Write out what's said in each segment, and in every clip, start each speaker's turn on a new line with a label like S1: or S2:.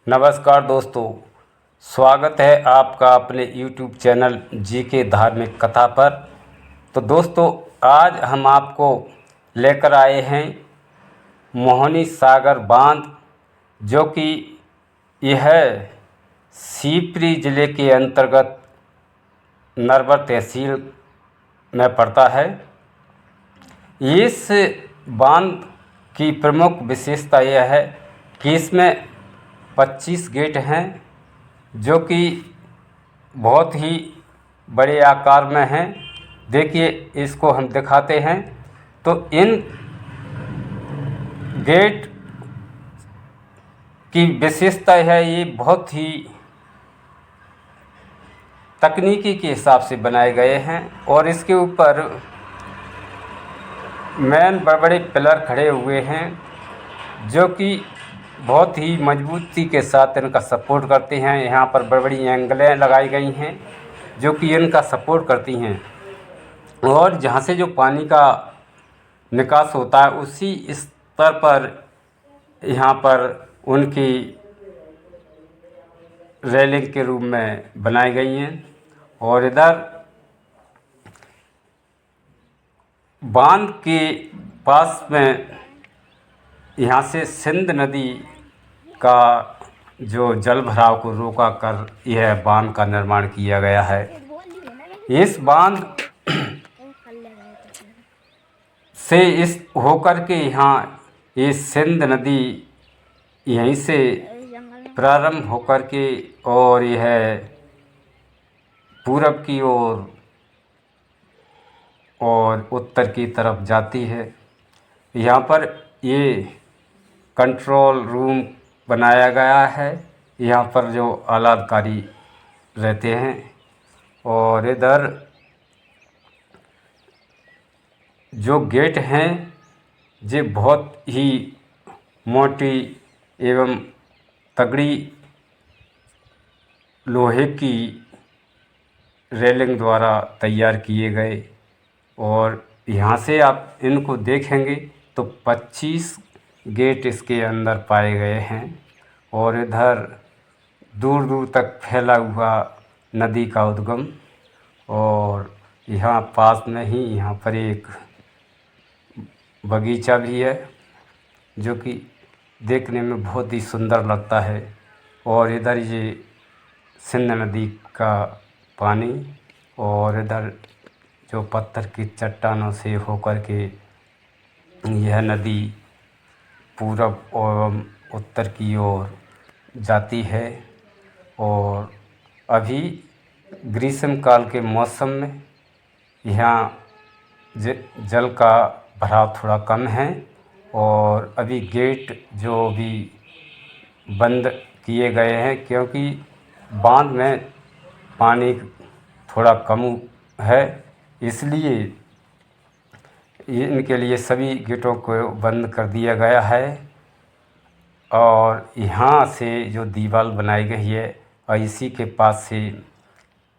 S1: नमस्कार दोस्तों, स्वागत है आपका अपने YouTube चैनल जीके धार्मिक कथा पर। तो दोस्तों, आज हम आपको लेकर आए हैं मोहनी सागर बांध, जो कि यह शिवपुरी ज़िले के अंतर्गत नरवर तहसील में पड़ता है। इस बांध की प्रमुख विशेषता यह है कि इसमें 25 गेट हैं, जो कि बहुत ही बड़े आकार में हैं। देखिए, इसको हम दिखाते हैं। तो इन गेट की विशेषता है, ये बहुत ही तकनीकी के हिसाब से बनाए गए हैं और इसके ऊपर मेन बड़े पिलर खड़े हुए हैं, जो कि बहुत ही मजबूती के साथ इनका सपोर्ट करते हैं। यहाँ पर बड़ी बड़ी एंगलें लगाई गई हैं, जो कि इनका सपोर्ट करती हैं। और जहाँ से जो पानी का निकास होता है, उसी स्तर पर यहाँ पर उनकी रेलिंग के रूप में बनाई गई हैं। और इधर बांध के पास में यहाँ से सिंध नदी का जो जल भराव को रोका कर यह बांध का निर्माण किया गया है। इस बांध से इस होकर के यहाँ ये सिंध नदी यहीं से प्रारंभ होकर के और यह पूरब की ओर और उत्तर की तरफ जाती है। यहाँ पर ये कंट्रोल रूम बनाया गया है। यहाँ पर जो आला अधिकारी रहते हैं। और इधर जो गेट हैं, ये बहुत ही मोटी एवं तगड़ी लोहे की रेलिंग द्वारा तैयार किए गए। और यहाँ से आप इनको देखेंगे तो 25 गेट इसके अंदर पाए गए हैं। और इधर दूर दूर तक फैला हुआ नदी का उद्गम। और यहाँ पास में ही यहाँ पर एक बगीचा भी है, जो कि देखने में बहुत ही सुंदर लगता है। और इधर ये सिंध नदी का पानी, और इधर जो पत्थर की चट्टानों से होकर के यह नदी पूरब एवं उत्तर की ओर जाती है। और अभी ग्रीष्म काल के मौसम में यहाँ जल का भराव थोड़ा कम है। और अभी गेट जो भी बंद किए गए हैं, क्योंकि बांध में पानी थोड़ा कम है, इसलिए इनके लिए सभी गेटों को बंद कर दिया गया है। और यहाँ से जो दीवार बनाई गई है, और इसी के पास से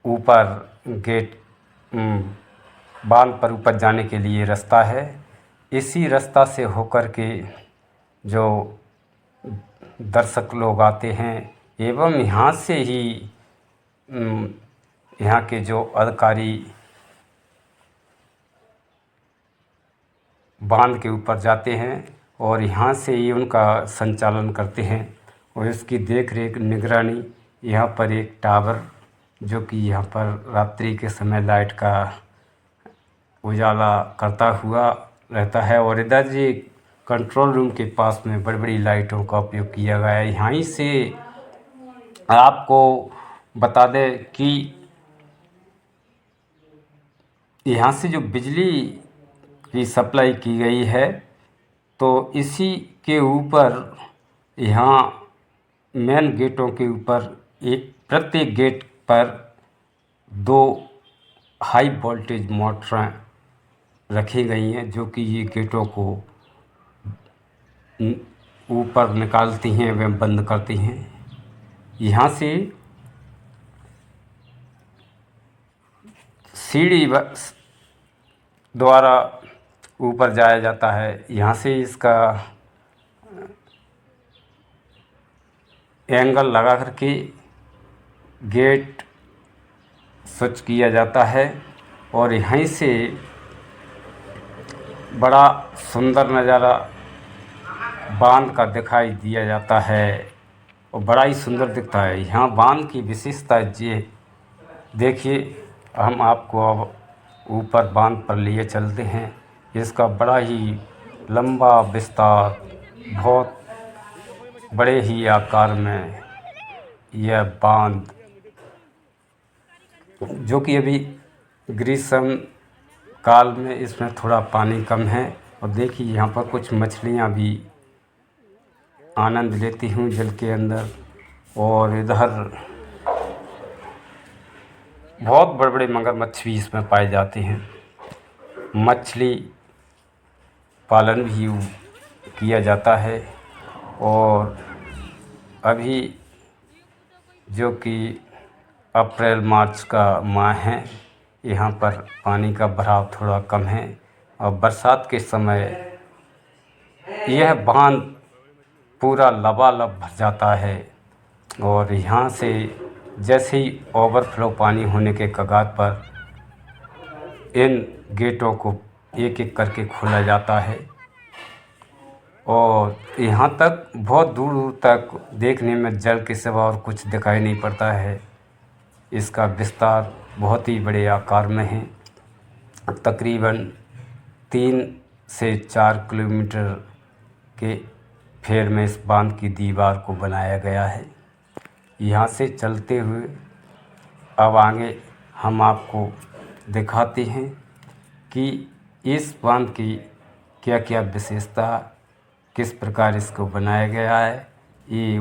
S1: ऊपर गेट बांध पर ऊपर जाने के लिए रास्ता है। इसी रास्ता से होकर के जो दर्शक लोग आते हैं, एवं यहाँ से ही यहाँ के जो अधिकारी बांध के ऊपर जाते हैं और यहाँ से ही उनका संचालन करते हैं। और इसकी देख रेख निगरानी यहाँ पर एक टावर, जो कि यहाँ पर रात्रि के समय लाइट का उजाला करता हुआ रहता है। और इधर जी कंट्रोल रूम के पास में बड़ी बड़ी लाइटों का उपयोग किया गया है। यहीं से आपको बता दें कि यहाँ से जो बिजली की सप्लाई की गई है, तो इसी के ऊपर यहाँ मेन गेटों के ऊपर प्रत्येक गेट पर 2 हाई वोल्टेज मोटरें रखी गई हैं, जो कि ये गेटों को ऊपर निकालती हैं एवं बंद करती हैं। यहाँ से सीढ़ी द्वारा ऊपर जाया जाता है। यहाँ से इसका एंगल लगा करके गेट स्विच किया जाता है और यहीं से बड़ा सुंदर नज़ारा बांध का दिखाई दिया जाता है और बड़ा ही सुंदर दिखता है। यहाँ बांध की विशेषता ये देखिए, हम आपको अब ऊपर बांध पर लिए चलते हैं। इसका बड़ा ही लंबा विस्तार, बहुत बड़े ही आकार में यह बांध, जो कि अभी ग्रीष्म काल में इसमें थोड़ा पानी कम है। और देखिए यहाँ पर कुछ मछलियाँ भी आनंद लेती हूँ जल के अंदर। और इधर बहुत बड़े बड़े मगरमच्छ भी इसमें पाए जाते हैं। मछली पालन भी किया जाता है। और अभी जो कि अप्रैल मार्च का माह है, यहाँ पर पानी का बहाव थोड़ा कम है और बरसात के समय यह बांध पूरा लबालब भर जाता है। और यहाँ से जैसे ही ओवरफ्लो पानी होने के कगार पर इन गेटों को एक एक करके खोला जाता है और यहाँ तक बहुत दूर दूर तक देखने में जल के सिवा और कुछ दिखाई नहीं पड़ता है। इसका विस्तार बहुत ही बड़े आकार में है। तकरीबन 3 से 4 किलोमीटर के फेर में इस बांध की दीवार को बनाया गया है। यहाँ से चलते हुए अब आगे हम आपको दिखाते हैं कि इस बांध की क्या क्या विशेषता, किस प्रकार इसको बनाया गया है। ये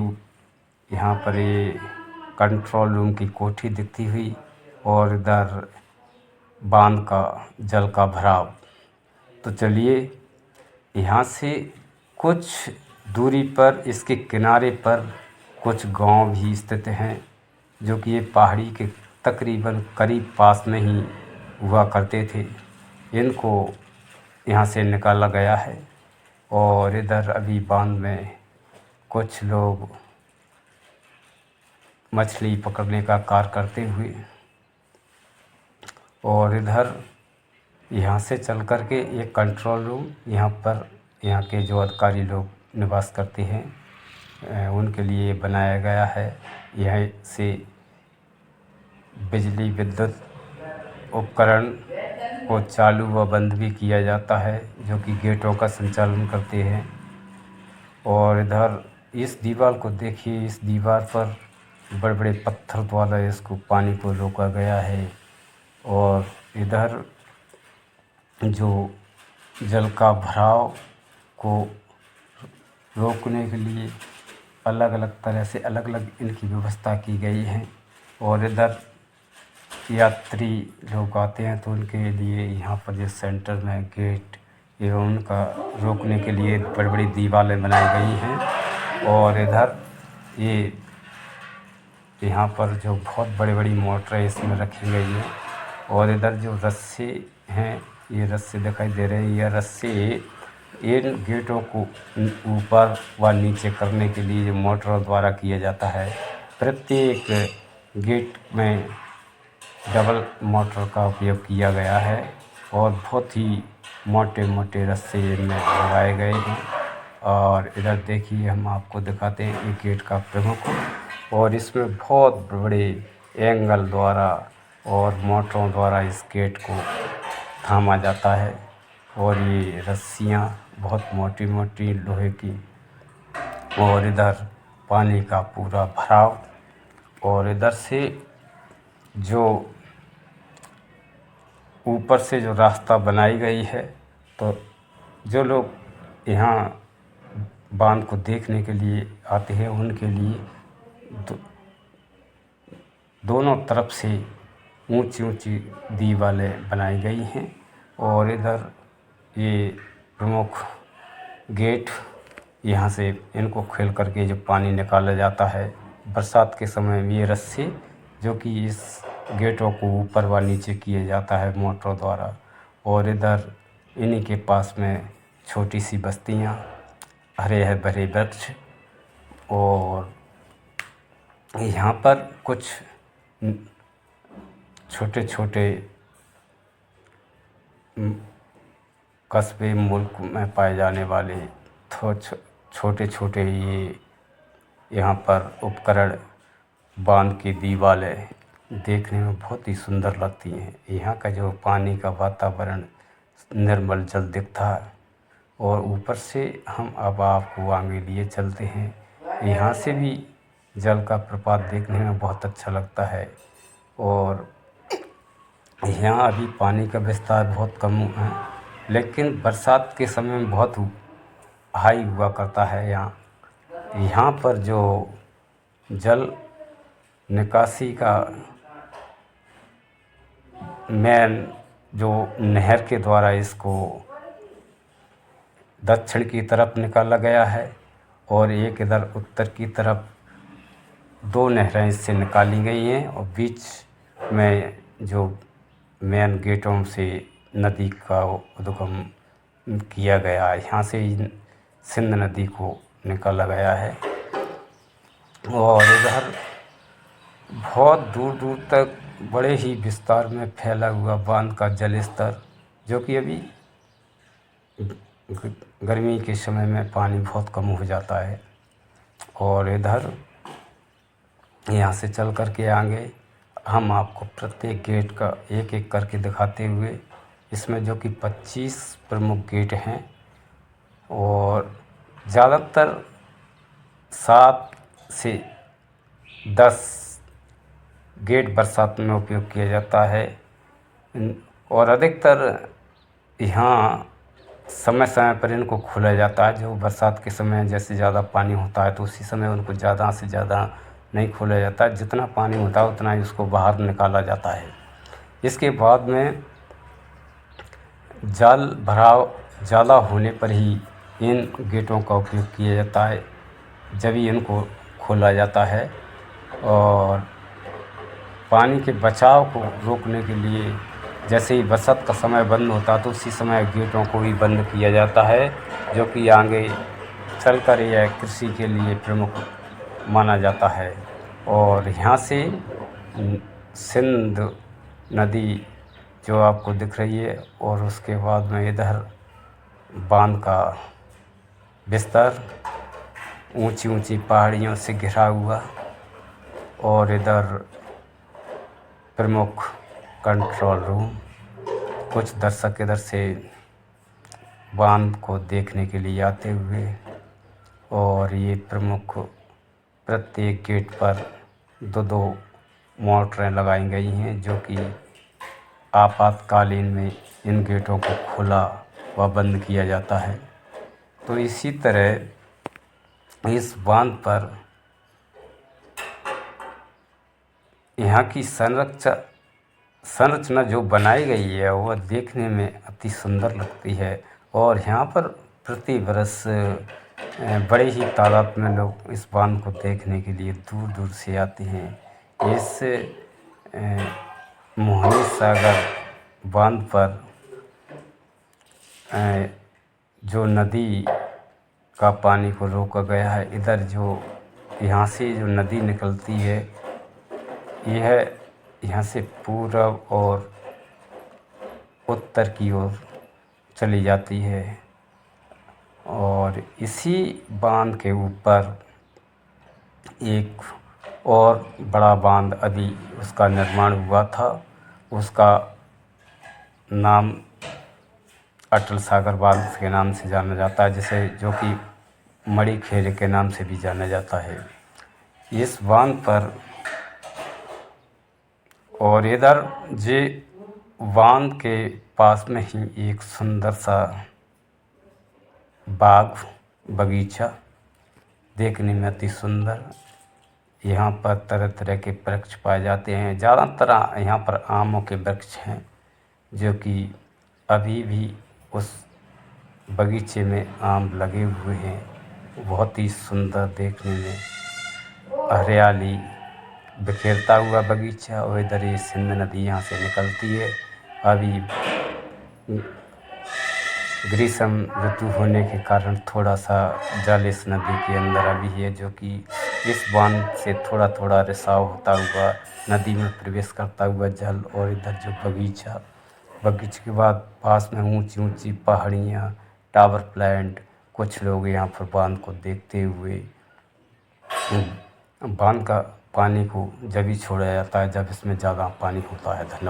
S1: यहाँ पर ये कंट्रोल रूम की कोठी दिखती हुई और इधर बांध का जल का भराव। तो चलिए, यहाँ से कुछ दूरी पर इसके किनारे पर कुछ गांव भी स्थित हैं, जो कि ये पहाड़ी के तकरीबन करीब पास में ही हुआ करते थे। इनको यहाँ से निकाला गया है और इधर अभी बांध में कुछ लोग मछली पकड़ने का कार्य करते हुए, और इधर यहाँ से चल कर के एक कंट्रोल रूम, यहाँ पर यहाँ के जो अधिकारी लोग निवास करते हैं उनके लिए बनाया गया है। यहीं से बिजली विद्युत उपकरण को चालू व बंद भी किया जाता है, जो कि गेटों का संचालन करते हैं। और इधर इस दीवार को देखिए, इस दीवार पर बड़े बड़े पत्थर द्वारा इसको पानी को रोका गया है। और इधर जो जल का भराव को रोकने के लिए अलग अलग तरह से अलग अलग इनकी व्यवस्था की गई है। और इधर यात्री लोग आते हैं तो उनके लिए यहाँ पर जो सेंटर में गेट एवं उनका रोकने के लिए बड़ी बड़ी दीवारें बनाई गई हैं। और इधर ये यहाँ पर जो बहुत बड़ी बड़ी मोटरें इसमें रखी गई हैं। और इधर जो रस्सी हैं, ये रस्सी दिखाई दे रहे हैं, यह रस्सी इन गेटों को ऊपर व नीचे करने के लिए जो मोटरों द्वारा किया जाता है। प्रत्येक गेट में डबल मोटर का उपयोग किया गया है और बहुत ही मोटे मोटे रस्से इनमें लगाए गए हैं। और इधर देखिए, हम आपको दिखाते हैं एक गेट का प्रमुख, और इसमें बहुत बड़े एंगल द्वारा और मोटरों द्वारा इस गेट को थामा जाता है। और ये रस्सियाँ बहुत मोटी मोटी लोहे की, और इधर पानी का पूरा भराव। और इधर से जो ऊपर से जो रास्ता बनाई गई है, तो जो लोग यहाँ बांध को देखने के लिए आते हैं उनके लिए दोनों तरफ से ऊंची ऊंची दीवारें बनाई गई हैं। और इधर ये प्रमुख गेट, यहाँ से इनको खोल करके जो पानी निकाला जाता है बरसात के समय में, ये रस्सी जो कि इस गेटों को ऊपर व नीचे किया जाता है मोटरों द्वारा। और इधर इन्हीं के पास में छोटी सी बस्तियाँ, हरे भरे वृक्ष और यहाँ पर कुछ छोटे छोटे कस्बे मुल्क में पाए जाने वाले छोटे छोटे ये यहाँ पर उपकरण बांध की दीवारें देखने में बहुत ही सुंदर लगती हैं। यहाँ का जो पानी का वातावरण निर्मल जल दिखता है और ऊपर से हम अब आपको आगे लिए चलते हैं। यहाँ से भी जल का प्रपात देखने में बहुत अच्छा लगता है और यहाँ अभी पानी का विस्तार बहुत कम है, लेकिन बरसात के समय में बहुत हाई हुआ करता है। यहाँ पर जो जल निकासी का मेन जो नहर के द्वारा इसको दक्षिण की तरफ निकाला गया है और एक इधर उत्तर की तरफ दो नहरें इससे निकाली गई हैं और बीच में जो मेन गेटों से नदी का उद्गम किया गया है। यहाँ से ही सिंध नदी को निकाला गया है और इधर बहुत दूर दूर तक बड़े ही विस्तार में फैला हुआ बांध का जल स्तर, जो कि अभी गर्मी के समय में पानी बहुत कम हो जाता है। और इधर यहाँ से चल कर के आगे हम आपको प्रत्येक गेट का एक एक करके दिखाते हुए, इसमें जो कि 25 प्रमुख गेट हैं और ज़्यादातर 7 से 10 गेट बरसात में उपयोग किया जाता है और अधिकतर यहाँ समय समय पर इनको खोला जाता है। जो बरसात के समय जैसे ज़्यादा पानी होता है तो उसी समय उनको ज़्यादा से ज़्यादा नहीं खोला जाता है। जितना पानी होता है उतना ही उसको बाहर निकाला जाता है। इसके बाद में जल भराव ज़्यादा होने पर ही इन गेटों का उपयोग किया जाता है, जब ही इनको खोला जाता है। और पानी के बचाव को रोकने के लिए जैसे ही बरसात का समय बंद होता है तो उसी समय गेटों को भी बंद किया जाता है, जो कि आगे चलकर यह कृषि के लिए प्रमुख माना जाता है। और यहाँ से सिंध नदी जो आपको दिख रही है और उसके बाद में इधर बांध का विस्तार ऊंची ऊंची पहाड़ियों से घिरा हुआ और इधर प्रमुख कंट्रोल रूम। कुछ दर्शक इधर से बांध को देखने के लिए आते हुए और ये प्रमुख प्रत्येक गेट पर 2-2 मोटरें लगाई गई हैं, जो कि आपातकालीन में इन गेटों को खोला व बंद किया जाता है। तो इसी तरह इस बांध पर यहाँ की संरचना जो बनाई गई है वह देखने में अति सुंदर लगती है और यहाँ पर प्रति वर्ष बड़े ही तादाद में लोग इस बांध को देखने के लिए दूर दूर से आते हैं। इस मोहनी सागर बांध पर जो नदी का पानी को रोका गया है, इधर जो यहाँ से जो नदी निकलती है यह यहाँ से पूरब और उत्तर की ओर चली जाती है। और इसी बांध के ऊपर एक और बड़ा बांध अभी उसका निर्माण हुआ था, उसका नाम अटल सागर बांध के नाम से जाना जाता है, जिसे जो कि मड़ीखेर के नाम से भी जाना जाता है। इस बांध पर और इधर जे बांध के पास में ही एक सुंदर सा बाग बगीचा देखने में अति सुंदर। यहाँ पर तरह तरह के वृक्ष पाए जाते हैं। ज़्यादातर यहाँ पर आमों के वृक्ष हैं, जो कि अभी भी उस बगीचे में आम लगे हुए हैं। बहुत ही सुंदर देखने में, हरियाली बिखेरता हुआ बगीचा। और इधर ये सिंध नदी यहाँ से निकलती है। अभी ग्रीष्म ऋतु होने के कारण थोड़ा सा जल इस नदी के अंदर अभी है, जो कि इस बांध से थोड़ा थोड़ा रिसाव होता हुआ नदी में प्रवेश करता हुआ जल, और इधर जो बगीचे के बाद पास में ऊंची ऊंची पहाड़ियाँ, टावर प्लांट। कुछ लोग यहाँ पर बांध को देखते हुए बांध का पानी को जब ही छोड़ा जाता है जब इसमें ज़्यादा पानी होता है। धन्यवाद।